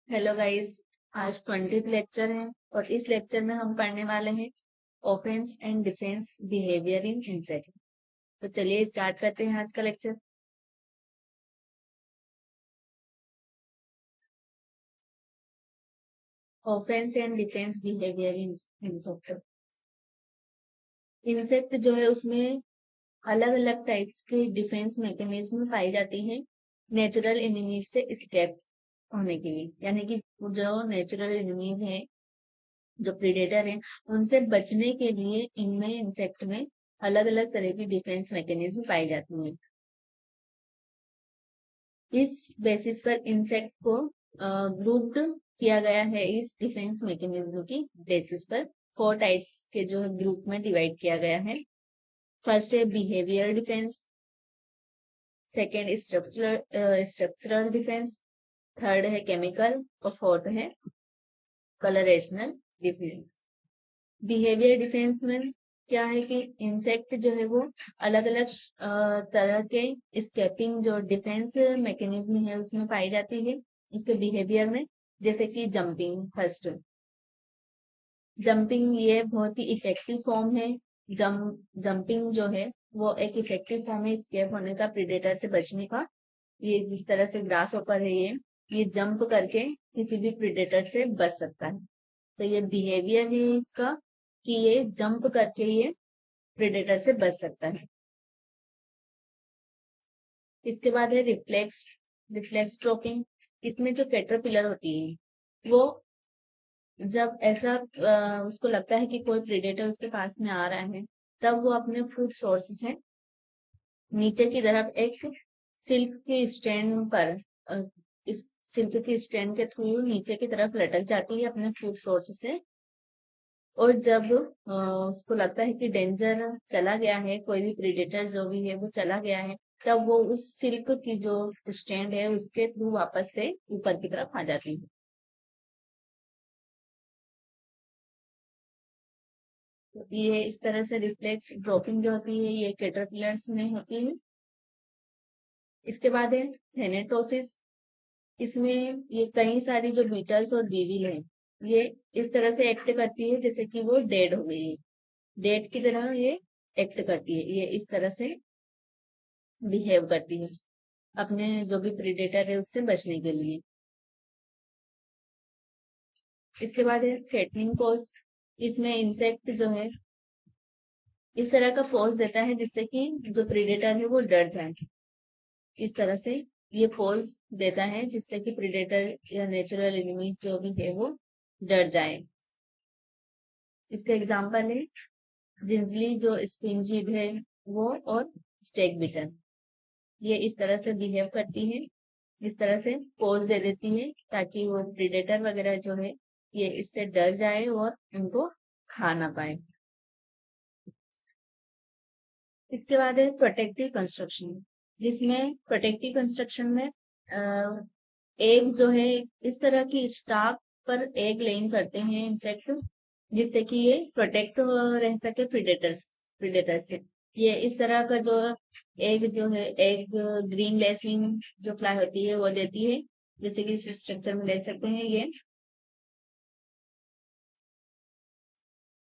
Hello guys. आज 20th lecture है और इस लेक्चर में हम पढ़ने वाले हैं offence and defence behaviour in insect. तो चलिए स्टार्ट करते हैं आज का lecture. Offence and defence behaviour in insect. Insect जो है उसमें अलग अलग टाइप्स के डिफेंस मैकेनिज्म पाई जाती हैं नेचुरल एनिमीज से एस्केप होने के लिए, यानी कि जो नेचुरल एनिमीज हैं, जो प्रीडेटर हैं, उनसे बचने के लिए इनमें इंसेक्ट में अलग अलग तरह की डिफेंस मैकेनिज्म पाई जाती हैं। इस बेसिस पर इंसेक्ट को ग्रुप्ड किया गया है। इस डिफेंस मैकेनिज्म की बेसिस पर 4 टाइप्स के जो है ग्रुप में डिवाइड किया गया है। फर्स्ट है behaviour defence, second structural defence, third है केमिकल और फोर्थ है कलरेशनल डिफेंस। बिहेवियर डिफेंस में क्या है कि इंसेक्ट जो है वो अलग अलग तरह के स्केपिंग जो डिफेंस मैकेनिज्म है उसमें पाई जाती है उसके बिहेवियर में। जैसे कि जंपिंग, फर्स्ट जंपिंग ये बहुत ही इफेक्टिव फॉर्म है। जंपिंग जो है वो एक इफेक्टिव फॉर्म है स्केप होने का, प्रीडेटर से बचने का। ये जिस तरह से ग्रास होपर है, ये जंप करके किसी भी प्रीडेटर से बच सकता है। तो ये बिहेवियर है इसका कि ये जंप करके ये प्रेडेटर से बच सकता है। इसके बाद है रिफ्लेक्स रिफ्लेक्स ड्रॉपिंग। इसमें जो कैटरपिलर होती है वो जब ऐसा उसको लगता है कि कोई प्रेडेटर उसके पास में आ रहा है, तब वो अपने फूड सोर्स से नीचे की तरफ एक सिल्क के स्टैंड पर इस सिल्क के स्टैंड के थ्रू नीचे की तरफ लटक जाती है अपने फूड सोर्स से। और जब उसको लगता है कि डेंजर चला गया है, कोई भी प्रीडेटर जो भी है वो चला गया है, तब वो उस सिल्क की जो स्टैंड है उसके थ्रू वापस से ऊपर की तरफ आ जाती है। तो ये इस तरह से रिफ्लेक्स ड्रॉपिंग जो होती है ये कैटरपिलर्स में होती है। इसके बाद है थेनेटोसिस। इसमें ये कई सारी जो बीटल्स और बीविल है, ये इस तरह से एक्ट करती है जैसे कि वो डेड हो गई है, डेड की तरह ये एक्ट करती है। ये इस तरह से बिहेव करती है अपने जो भी प्रीडेटर है उससे बचने के लिए। इसके बाद है थ्रेटनिंग पोज। इसमें इंसेक्ट जो है इस तरह का पोज देता है जिससे कि जो प्रीडेटर है वो डर जाए। इस तरह से ये पोज देता है जिससे कि प्रीडेटर या नेचुरल एनिमीज जो भी है वो डर जाए। इसका एग्जाम्पल है जिंजली जो स्पिंजीड है वो, और स्टेक बिटन। ये इस तरह से बिहेव करती है, इस तरह से पोज दे देती है ताकि वो प्रीडेटर वगैरह जो है ये इससे डर जाए और उनको खा ना पाए। इसके बाद है प्रोटेक्टिव कंस्ट्रक्शन, जिसमें प्रोटेक्टिव कंस्ट्रक्शन में एग जो है इस तरह की स्टाक पर एग लेइंग करते हैं इंसेक्ट, जिससे कि ये प्रोटेक्ट रह सके प्रीडेटर्स से। ये इस तरह का जो है एग ग्रीन लेसविंग जो फ्लाई होती है वो देती है, जैसे कि इस स्ट्रक्चर में देख सकते हैं।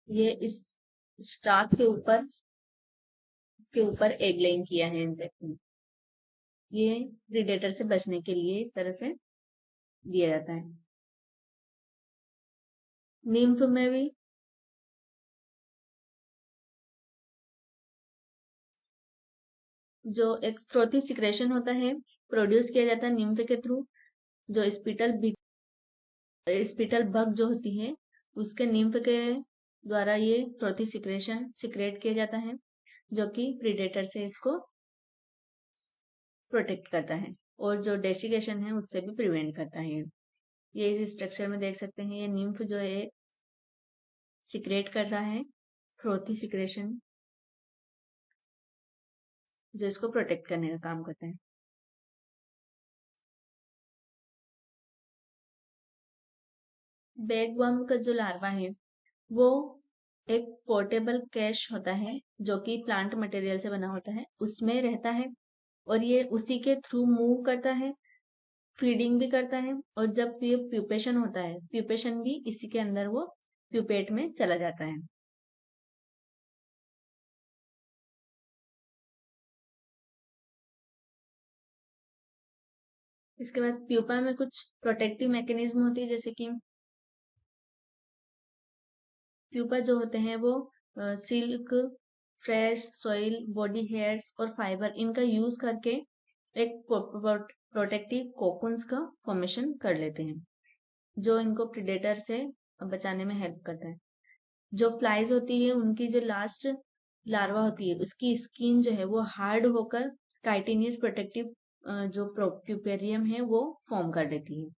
ये इस स्टाक के ऊपर इसके ऊपर एग लेइंग किया है इंसेक्ट ने। ये प्रीडेटर से बचने के लिए इस तरह से दिया जाता है। नीम्फ में भी जो एक फ्रोथी सिक्रेशन होता है प्रोड्यूस किया जाता है निम्फ के थ्रू। जो स्पिटल बग जो होती है उसके निम्फ के द्वारा ये फ्रोथी सिक्रेशन सिक्रेट किया जाता है, जो कि प्रीडेटर से इसको प्रोटेक्ट करता है और जो डेसिकेशन है उससे भी प्रिवेंट करता है। ये इस स्ट्रक्चर में देख सकते हैं, ये निम्फ जो है सिक्रेट करता है फ्रोथी सिक्रेशन जो इसको प्रोटेक्ट करने का काम करता है। बैगवर्म का जो लार्वा है वो एक पोर्टेबल कैश होता है जो कि प्लांट मटेरियल से बना होता है, उसमें रहता है और ये उसी के थ्रू मूव करता है फीडिंग भी करता है, और जब ये प्यूपेशन होता है, प्यूपेशन भी इसी के अंदर वो प्यूपेट में चला जाता है। इसके बाद प्यूपा में कुछ प्रोटेक्टिव मैकेनिज्म होती है, जैसे कि प्यूपा जो होते हैं वो silk, fresh soil, body hairs और फाइबर, इनका यूज करके एक प्रोटेक्टिव कोकुन्स का फॉर्मेशन कर लेते हैं, जो इनको प्रिडेटर से बचाने में हेल्प करता है। जो फ्लाइज होती है, उनकी जो लास्ट लार्वा होती है, उसकी स्किन जो है वो हार्ड होकर टाइटेनियस प्रोटेक्टिव जो प्यूपेरियम है वो फॉर्म कर देती है।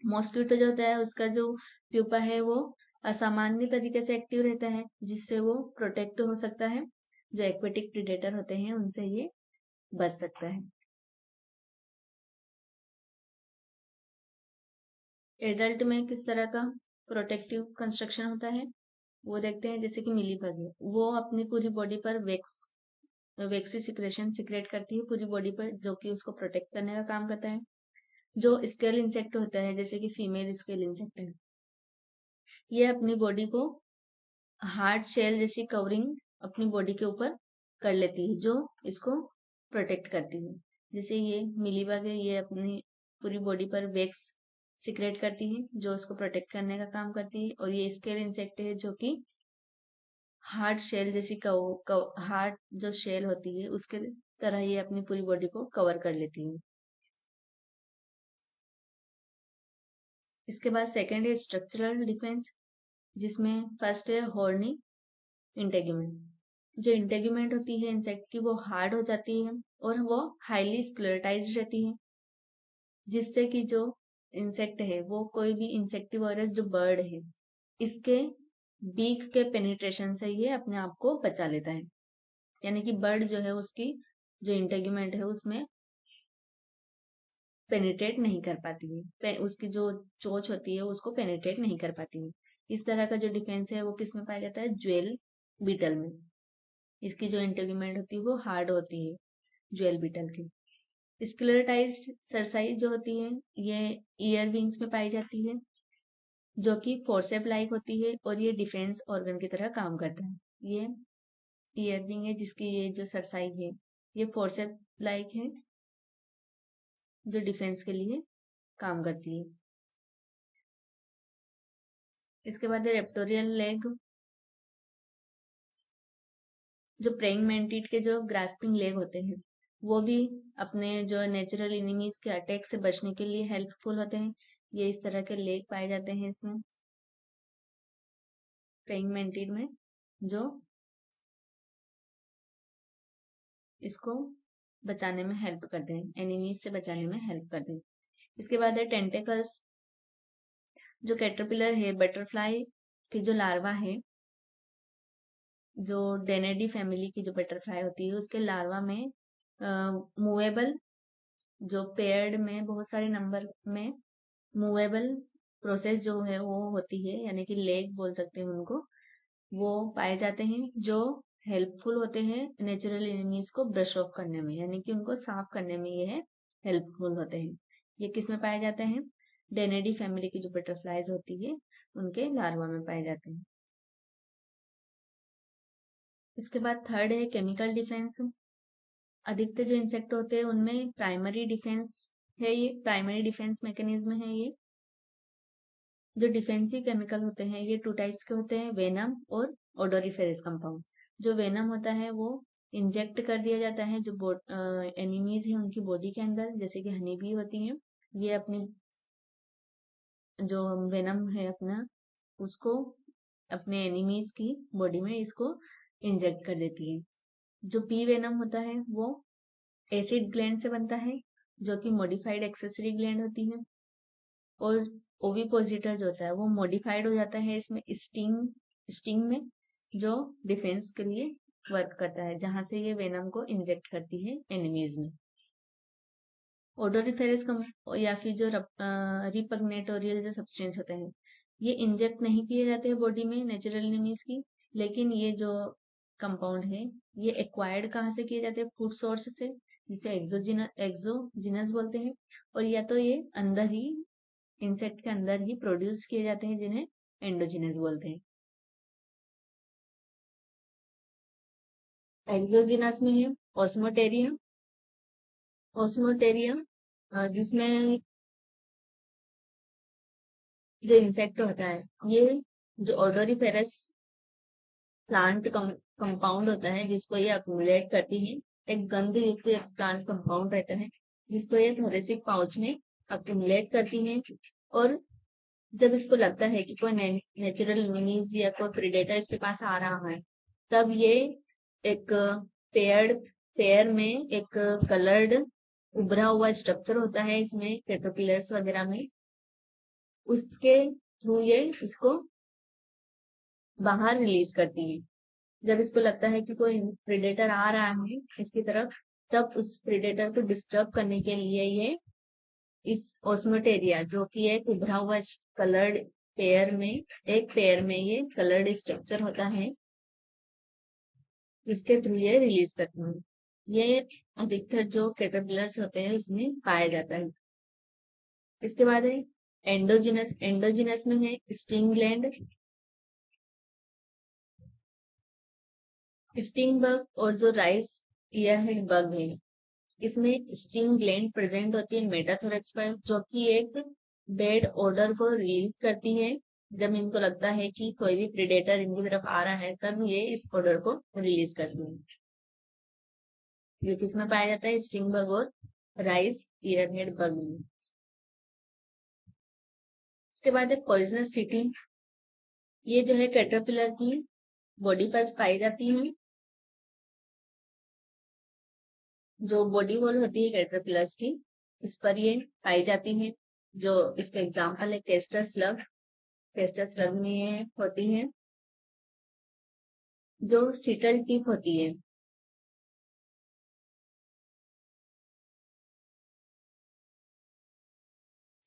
मॉस्किटो जो होता है, उसका जो प्यूपा है वो असामान्य तरीके से एक्टिव रहता है, जिससे वो प्रोटेक्ट हो सकता है, जो एक्वेटिक प्रिडेटर होते हैं उनसे ये बच सकता है। एडल्ट में किस तरह का प्रोटेक्टिव कंस्ट्रक्शन होता है वो देखते हैं। जैसे कि मिलीबग है, वो अपनी पूरी बॉडी पर वेक्सी सिक्रेशन सिक्रेट करती है पूरी बॉडी पर, जो कि उसको प्रोटेक्ट करने का काम करता है। जो स्केल इंसेक्ट होता है, जैसे कि फीमेल स्केल इंसेक्ट है, ये अपनी बॉडी को हार्ड शेल जैसी कवरिंग अपनी बॉडी के ऊपर कर लेती है, जो इसको प्रोटेक्ट करती है। जैसे ये मिलीबग है, ये अपनी पूरी बॉडी पर वैक्स सिक्रेट करती है, जो उसको प्रोटेक्ट करने का काम करती है। और ये स्केल इंसेक्ट है, जो कि हार्ड शेल जैसी हार्ड जो शेल होती है उसके तरह ये अपनी पूरी बॉडी को कवर कर लेती है। इसके बाद सेकेंड है स्ट्रक्चरल डिफेंस, जिसमें फर्स्ट है हॉर्नी इंटेग्यूमेंट। जो इंटेग्यूमेंट होती है इंसेक्ट की, वो हार्ड हो जाती है और वो हाईली स्क्लेरोटाइज्ड रहती है, जिससे कि जो इंसेक्ट है वो कोई भी इंसेक्टिवोरस जो बर्ड है, इसके बीक के पेनिट्रेशन से ये अपने आप को बचा लेता है। यानी कि बर्ड जो है उसकी जो इंटेग्यूमेंट है उसमें पेनिट्रेट नहीं कर पाती है, उसकी जो चोंच होती है उसको पेनिट्रेट नहीं कर पाती है। इस तरह का जो डिफेंस है वो किस में पाया जाता है? ज्वेल बीटल में। इसकी जो इंटेग्यूमेंट होती है वो हार्ड होती है ज्वेल बीटल की। स्क्लेरोटाइज्ड सरसाई जो होती है, ये ईयर विंग्स में पाई जाती है, जो कि फोर्सेप लाइक होती है, और ये डिफेंस ऑर्गन की तरह काम करता है। ये ईयर विंग है, जिसकी ये जो सरसाई है ये फोर्सेप लाइक है, जो डिफेंस के लिए काम करती है। इसके बाद रेप्टोरियल लेग, जो प्रेइंग मैंटिड के जो ग्रास्पिंग लेग होते हैं, वो भी अपने जो नेचुरल एनिमीज के अटैक से बचने के लिए हेल्पफुल होते हैं। ये इस तरह के लेग पाए जाते हैं इसमें प्रेइंग मैंटिड में, जो इसको बचाने में हेल्प करते हैं, एनिमीज से बचाने में हेल्प करते हैं। इसके बाद है टेंटेकल्स, जो कैटरपिलर है, बटरफ्लाई की जो लार्वा है, जो डेनेडी फैमिली की जो बटरफ्लाई होती है उसके लार्वा में मूवेबल, जो पेयर्ड में बहुत सारे नंबर में मूवेबल प्रोसेस जो है वो होती है, यानी कि लेग बोल सकते हैं उनको, वो पाए जाते हैं, जो हेल्पफुल होते हैं नेचुरल एनिमीज को ब्रश ऑफ करने में, यानी कि उनको साफ करने में ये है हेल्पफुल होते हैं। ये किस में पाए जाते हैं? डेनेडी फैमिली की जो बटरफ्लाईज होती है उनके लार्वा में पाए जाते हैं। इसके बाद थर्ड है केमिकल डिफेंस। अधिकतर जो इंसेक्ट होते हैं उनमें प्राइमरी डिफेंस है, ये प्राइमरी डिफेंस मैकेनिज्म है। ये जो डिफेंसिव केमिकल होते हैं ये टू टाइप्स के होते हैं, वेनम और ओडोरिफेरस कंपाउंड। जो वेनम होता है वो इंजेक्ट कर दिया जाता है जो एनिमीज है उनकी बॉडी के अंदर, जैसे कि हनी बी होती है, ये अपनी जो वेनम है अपना उसको अपने एनिमीज की बॉडी में इसको इंजेक्ट कर देती है। जो पी वेनम होता है वो एसिड ग्लैंड से बनता है, जो कि मॉडिफाइड एक्सेसरी ग्लैंड होती है। और ओविपोजिटर जो होता है वो मॉडिफाइड हो जाता है इसमें स्टिंग में, जो डिफेंस के लिए वर्क करता है, जहां से ये वेनम को इंजेक्ट करती है एनिमीज में। ओडोरिफेरस या फिर जो रिपग्नेटोरियल जो सब्सटेंस होते हैं, ये इंजेक्ट नहीं किए जाते हैं बॉडी में नेचुरल एनिमीज की, लेकिन ये जो कंपाउंड है ये एक्वायर्ड कहाँ से किए जाते हैं? फूड सोर्स से, जिसे एक्सोजिनस बोलते हैं, और या तो ये अंदर ही इंसेक्ट के अंदर ही प्रोड्यूस किए जाते हैं, जिन्हें एंडोजिनस बोलते हैं। एक्सोजिनस में है ऑस्मोटेरियम। ऑस्मोटेरियम जिसमें जो इंसेक्ट होता है, ये जो ऑडोरिफेरस प्लांट कंपाउंड होता है जिसको ये अक्यूमुलेट करती है, एक गंध युक्त प्लांट कंपाउंड रहता है जिसको ये थोरेसिक पाउच में अक्यूमुलेट करती है। और जब इसको लगता है कि कोई नेचुरल एनिमीज या कोई प्रेडेटर इसके पास आ रहा है, तब ये एक पेयर में एक कलर्ड उभरा हुआ स्ट्रक्चर होता है इसमें कैटरपिलर्स वगैरह में, उसके थ्रू ये इसको बाहर रिलीज करती है। जब इसको लगता है कि कोई प्रेडेटर आ रहा है इसकी तरफ, तब उस प्रेडेटर को डिस्टर्ब करने के लिए ये इस ऑस्मोटेरिया, जो कि एक उभरा हुआ कलर्ड पेयर में ये कलर्ड स्ट्रक्चर होता है, इसके थ्रू ये रिलीज करते हैं। ये अधिकतर जो कैटरपिलर्स होते हैं उसमें पाया जाता है। इसके बाद है एंडोजिनस। एंडोजिनस में है स्टिंग ग्लैंड, स्टिंग बग और जो राइस ईयरहेड बग है, इसमें स्टिंग ग्लैंड प्रेजेंट होती है मेटाथोरेक्स पर, जो कि एक बेड ओडर को रिलीज करती है। जब इनको लगता है कि कोई भी प्रेडेटर इनकी तरफ आ रहा है, तब ये इस ओडर को रिलीज करती है। ये किसमें पाया जाता है? स्टिंग बग और राइस ईयरहेड बग में। इसके बाद है पॉइजनस सिटी। ये जो है कैटरपिलर की बॉडी पर पाई जाती है। जो बॉडी वॉल होती है कैटरपिलर्स की, उस पर ये पाई जाती है। जो इसका एग्जांपल है केस्टर स्लग। केस्टर स्लग में ये होती है। जो सीटल टिप होती है,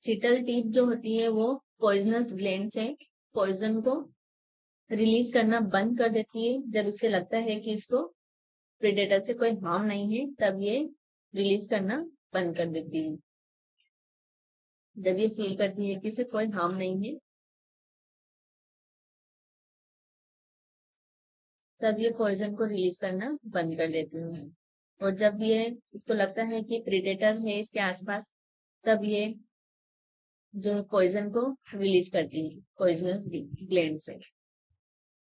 सीटल टिप जो होती है वो पॉइजनस ग्लैंड से पॉइजन को रिलीज करना बंद कर देती है। जब इसे लगता है कि इसको प्रेडेटर से कोई हार्म नहीं है, तब ये रिलीज करना बंद कर देती है। जब ये फील करती है कि इसे कोई हार्म नहीं है, तब ये पॉइजन को रिलीज करना बंद कर देती है। और जब ये इसको लगता है कि प्रेडेटर है इसके आसपास, तब ये जो पॉइजन को रिलीज करती है पॉइजनस ग्लैंड से।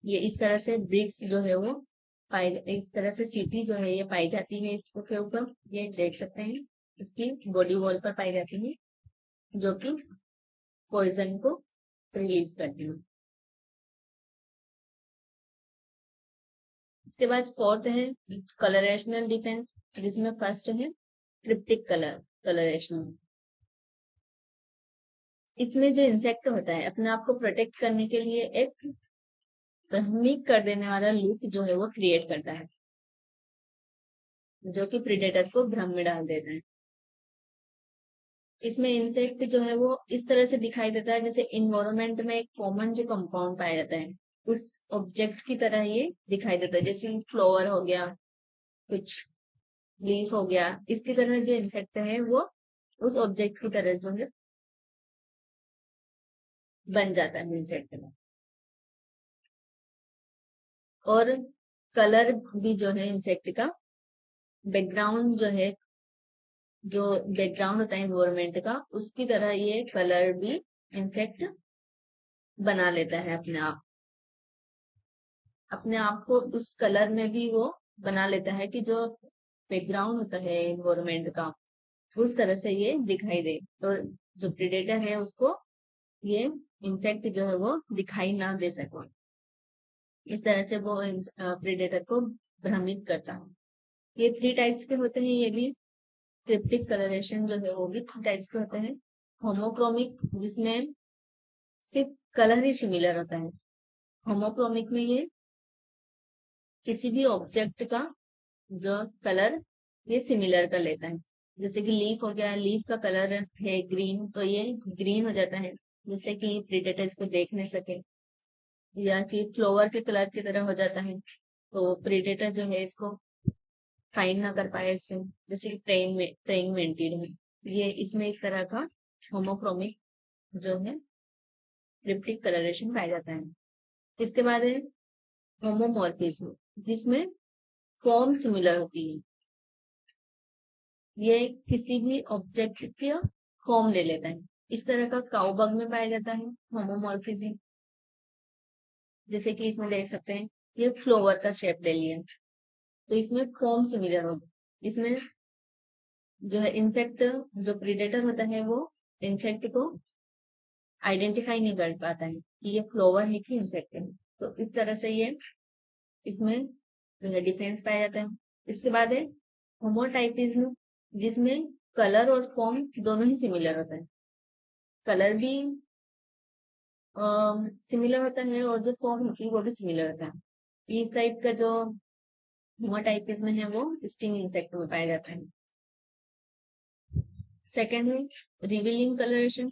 ये इस तरह से ब्रिक्स जो है वो इस तरह से सीटी जो है ये पाई जाती है इसके ऊपर। ये देख सकते हैं, इसकी बॉडी वॉल पर पाई जाती है, जो कि पॉइजन को रिलीज करती है। इसके बाद फोर्थ है कलरेशनल डिफेंस, जिसमें फर्स्ट है क्रिप्टिक कलरेशन। इसमें जो इंसेक्ट होता है अपने आप को प्रोटेक्ट करने के लिए एक भ्रमित कर देने वाला लुक जो है वो क्रिएट करता है, जो कि प्रेडेटर को भ्रम में डाल देता है। इसमें इंसेक्ट जो है वो इस तरह से दिखाई देता है जैसे इन्वायरमेंट में एक कॉमन जो कंपाउंड पाया जाता है उस ऑब्जेक्ट की तरह ये दिखाई देता है। जैसे फ्लावर हो गया, कुछ लीफ हो गया, इसकी तरह जो इंसेक्ट है वो उस ऑब्जेक्ट की तरह जो है बन जाता है इंसेक्ट में। और कलर भी जो है इंसेक्ट का बैकग्राउंड जो है, जो बैकग्राउंड होता है एनवायरमेंट का, उसकी तरह ये कलर भी इंसेक्ट बना लेता है अपने आप को उस कलर में भी वो बना लेता है कि जो बैकग्राउंड होता है एनवायरमेंट का उस तरह से ये दिखाई दे, और जो प्रेडेटर है उसको ये इंसेक्ट जो है वो दिखाई ना दे सके। इस तरह से वो प्रेडेटर को भ्रमित करता है। ये 3 टाइप्स के होते हैं। ये भी क्रिप्टिक कलरेशन जो है वो भी 3 टाइप्स के होते हैं। होमोक्रोमिक, जिसमें सिर्फ कलर ही सिमिलर होता है। होमोक्रोमिक में ये किसी भी ऑब्जेक्ट का जो कलर ये सिमिलर कर लेता है। जैसे कि लीफ हो गया, लीफ का कलर है ग्रीन, तो ये ग्रीन हो जाता है जिससे कि प्रेडेटर इसको देख नहीं सके। या कि फ्लावर के कलर की तरह हो जाता है, तो प्रेडेटर जो है इसको फाइंड ना कर पाए इससे, जैसे कि प्रेइंग मेंटिड है, ये इसमें इस तरह का होमोक्रोमिक जो है ट्रिप्टिक कलरेशन पाया जाता है। इसके बाद है होमोमॉर्फिज्म, जिसमें फॉर्म सिमिलर होती है, ये किसी भी ऑब्जेक्ट की फॉर्म ले लेता है। इस तरह का काउबग में पाया जाता है होमोमॉर्फिज्म, जैसे कि इसमें देख सकते हैं ये फ्लावर का शेप ले लिया, तो इसमें फॉर्म सिमिलर होगा। इसमें जो है इंसेक्ट, जो प्रीडेटर होता है वो इंसेक्ट को आइडेंटिफाई नहीं कर पाता है कि ये फ्लावर है कि इंसेक्ट है, तो इस तरह से ये इसमें जो है डिफरेंस पाया जाता है। इसके बाद है होमोटाइपिज्म, जिसमें कलर और फॉर्म दोनों ही सिमिलर होता है, कलर भी सिमिलर होता है और जो फॉर्म होती है वो भी सिमिलर होता है। इस टाइप का जो होमोटाइपिज्म है वो स्टिंग इंसेक्ट में पाया जाता है। सेकेंड है रिवीलिंग कलरेशन,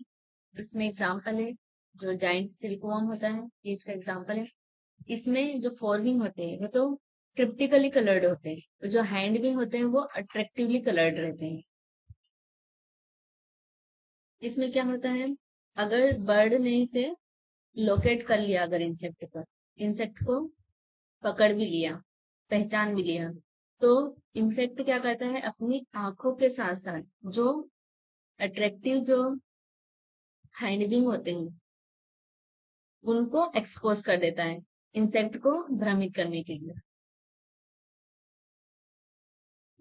इसमें एग्जाम्पल है जो जाइंट सिल्कवॉर्म होता है, ये इसका एग्जाम्पल है। इसमें जो फॉर्मिंग होते हैं वो तो क्रिप्टिकली कलर्ड होते हैं, तो जो हैंड भी होते हैं वो अट्रैक्टिवली कलर्ड रहते हैं। इसमें क्या होता है, अगर बर्ड ने इसे लोकेट कर लिया, अगर इंसेक्ट को पकड़ भी लिया, पहचान भी लिया, तो इंसेक्ट क्या करता है, अपनी आंखों के साथ साथ जो अट्रैक्टिव जो हैंडविंग होते हैं उनको एक्सपोज कर देता है इंसेक्ट को भ्रमित करने के लिए।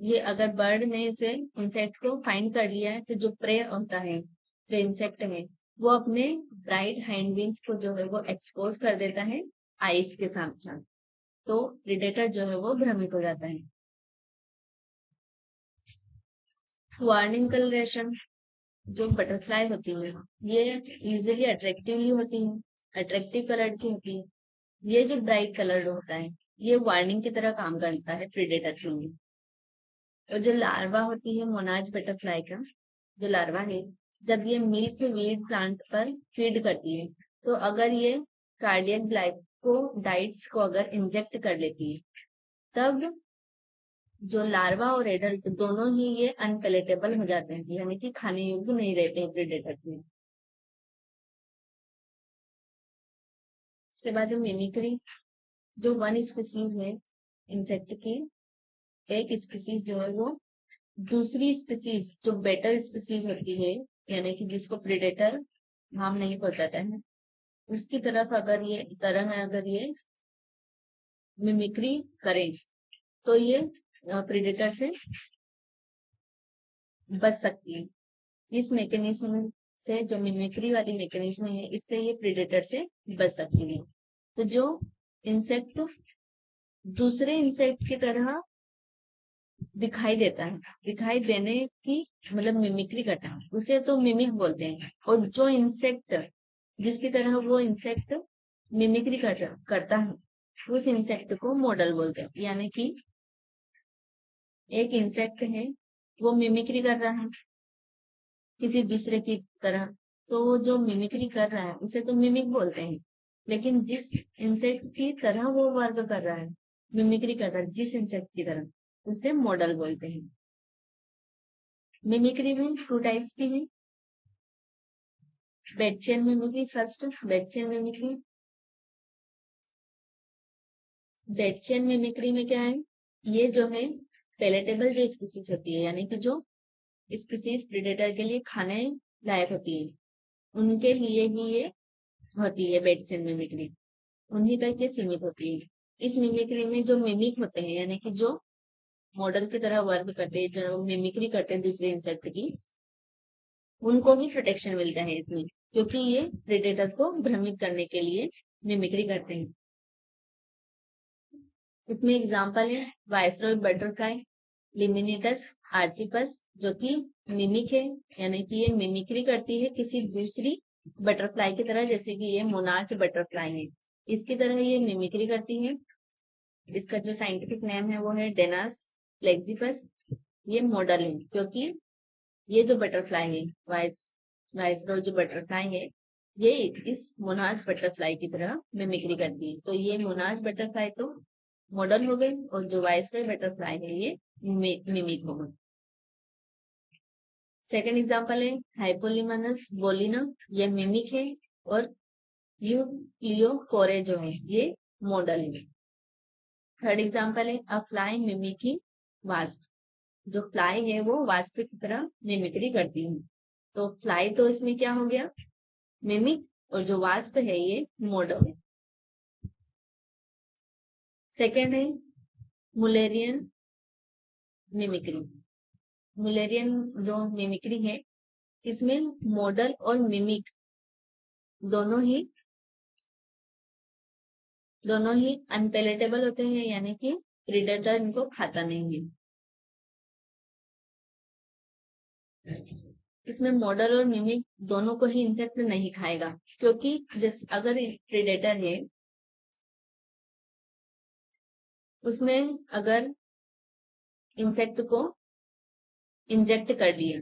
ये अगर बर्ड ने इसे इंसेक्ट को फाइंड कर लिया है, तो जो प्रे होता है, जो इंसेक्ट है, वो अपने ब्राइट हैंडविंग्स को जो है वो एक्सपोज कर देता है आइस के साथ साथ, तो प्रीडेटर जो है वो भ्रमित हो जाता है। वार्निंग कलरेशन, जो बटरफ्लाई होती है ये यूजुअली अट्रैक्टिवली होती है, अट्रैक्टिव कलर की होती है। ये जो ब्राइट कलर होता है ये वार्निंग की तरह काम करता है प्रीडेटर के लिए। और जो लार्वा होती है मोनाज बटरफ्लाई का, जो लार्वा है, जब ये मिल्क वीड प्लांट पर फीड करती है, तो अगर ये कार्डियक ग्लाइकोडाइट्स को अगर इंजेक्ट कर लेती है, तब जो लार्वा और एडल्ट दोनों ही ये अनपेलेटेबल हो जाते हैं, यानी कि खाने योग्य नहीं रहते हैं प्रेडेटर में। इसके बाद मिमिक्री, जो वन स्पीसीज है इंसेक्ट की, एक स्पीसीज जो है वो दूसरी स्पीसीज जो बेटर स्पीसीज होती है, यानी कि जिसको प्रेडेटर हार्म नहीं पहुंचाता है, उसकी तरफ अगर ये मिमिक्री करें, तो ये प्रेडेटर से बच सकती है। इस मैकेनिज्म से, जो मिमिक्री वाली मैकेनिज्म है, इससे ये प्रेडेटर से बच सकती है। तो जो इंसेक्ट दूसरे इंसेक्ट की तरह दिखाई देता है, दिखाई देने की मतलब मिमिक्री करता है, उसे तो मिमिक बोलते हैं। और जो इंसेक्ट जिसकी तरह वो इंसेक्ट मिमिक्री करता है, उस इंसेक्ट को मॉडल बोलते हैं। यानी कि एक इंसेक्ट है, वो मिमिक्री कर रहा है किसी दूसरे की तरह, तो वो जो मिमिक्री कर रहा है उसे तो मिमिक बोलते हैं। लेकिन जिस इंसेक्ट की तरह वो वर्क कर रहा है, मिमिक्री कर रहा है जिस इंसेक्ट की तरह, उसे मॉडल बोलते हैं। मिमिक्री में टू टाइप्स की है, Batesian mimicry. First Batesian mimicry. Batesian mimicry में क्या है, ये जो है पेलेटेबल जो स्पीसीज होती है, यानी कि जो स्पीसीज प्रेडेटर के लिए खाने लायक होती है, उनके लिए ही ये होती है बेडचेन मिमिक्री, उन्हीं तक ये सीमित होती है। इस मिमिक्री में जो मिमिक होते हैं, यानी कि जो मॉडल की तरह वर्क करते हैं, जो मिमिक्री करते हैं दूसरे इंसेक्ट की, उनको भी प्रोटेक्शन मिलता है इसमें, क्योंकि ये प्रेडेटर को भ्रमित करने के लिए मिमिक्री करते हैं। इसमें एग्जाम्पल है वायसरॉय बटरफ्लाई, लिमिनिटस आर्चिपस, जो कि मिमिक है, यानी कि ये मिमिक्री करती है किसी दूसरी बटरफ्लाई की तरह, जैसे कि ये मोनार्च बटरफ्लाई है, इसकी तरह ये मिमिक्री करती है। इसका जो साइंटिफिक नेम है वो है डेनास फ्लेक्सिपस। ये मॉडल है, क्योंकि ये जो बटरफ्लाई है, वाइसरॉय जो बटरफ्लाई है, ये इस मोनार्च बटरफ्लाई की तरह मिमिक्री करती है। तो ये मोनार्च बटरफ्लाई तो मॉडल हो गई, और जो वाई स्क्वायर बटरफ्लाई है ये मिमिक होगा। सेकंड एग्जांपल है हाइपोलिमनस बोलिना, ये मिमिक है, और यू लियो कोरे जो है ये मॉडल है। थर्ड एग्जांपल है अ फ्लाई मिमिकिंग वास्प, जो फ्लाई है वो वास्प की तरह मिमिक्री करती है। तो फ्लाई तो इसमें क्या हो गया, मिमिक, और जो वास्प है ये मॉडल है। सेकेंड है मुलेरियन मिमिक्री। मुलेरियन जो मिमिक्री है इसमें मॉडल और मिमिक दोनों ही अनपेलेटेबल होते हैं, यानी कि प्रीडेटर इनको खाता नहीं है। इसमें मॉडल और मिमिक दोनों को ही इंसेक्ट नहीं खाएगा, क्योंकि अगर प्रीडेटर है उसने अगर इंसेक्ट को इंजेक्ट कर लिया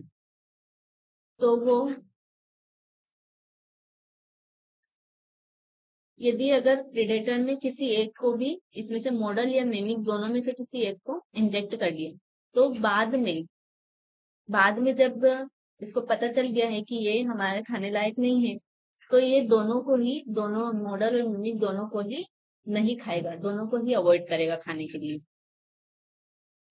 तो वो, यदि अगर प्रेडेटर ने किसी एक को भी इसमें से मॉडल या मिमिक दोनों में से किसी एक को इंजेक्ट कर लिया, तो बाद में जब इसको पता चल गया है कि ये हमारे खाने लायक नहीं है, तो ये दोनों मॉडल और मिमिक दोनों को ही नहीं खाएगा, दोनों को ही अवॉइड करेगा खाने के लिए।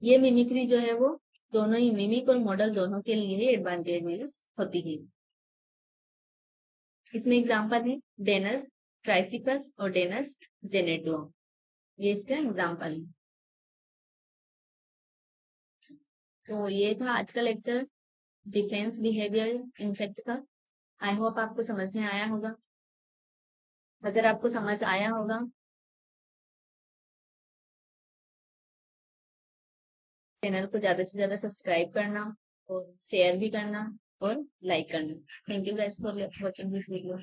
ये मिमिक्री जो है वो दोनों ही मिमिक और मॉडल दोनों के लिए एडवांटेजेस होती है। इसमें एग्जांपल है डेनस ट्राइसिकस और डेनस जेनेटो, ये इसका एग्जांपल है। तो ये था आज का लेक्चर डिफेंस बिहेवियर इंसेक्ट का। आई होप आपको समझ में आया होगा। अगर आपको समझ आया होगा चैनल को ज्यादा से ज्यादा सब्सक्राइब करना और शेयर भी करना और लाइक करना। Thank you guys for watching this video.